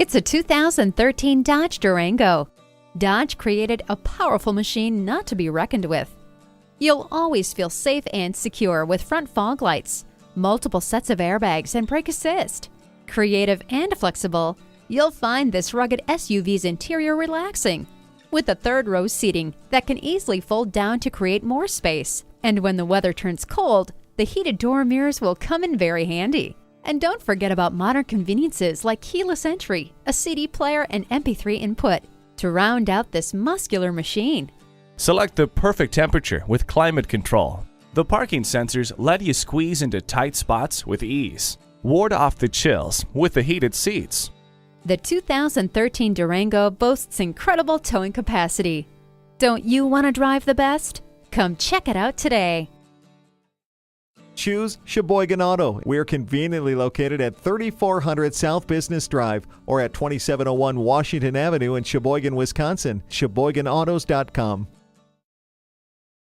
It's a 2013 Dodge Durango. Dodge created a powerful machine not to be reckoned with. You'll always feel safe and secure with front fog lights, multiple sets of airbags, and brake assist. Creative and flexible, you'll find this rugged SUV's interior relaxing, with a third-row seating that can easily fold down to create more space. And when the weather turns cold, the heated door mirrors will come in very handy. And don't forget about modern conveniences like keyless entry, a CD player, and MP3 input to round out this muscular machine. Select the perfect temperature with climate control. The parking sensors let you squeeze into tight spots with ease. Ward off the chills with the heated seats. The 2013 Durango boasts incredible towing capacity. Don't you want to drive the best? Come check it out today. Choose Sheboygan Auto. We're conveniently located at 3400 South Business Drive or at 2701 Washington Avenue in Sheboygan, Wisconsin. SheboyganAutos.com.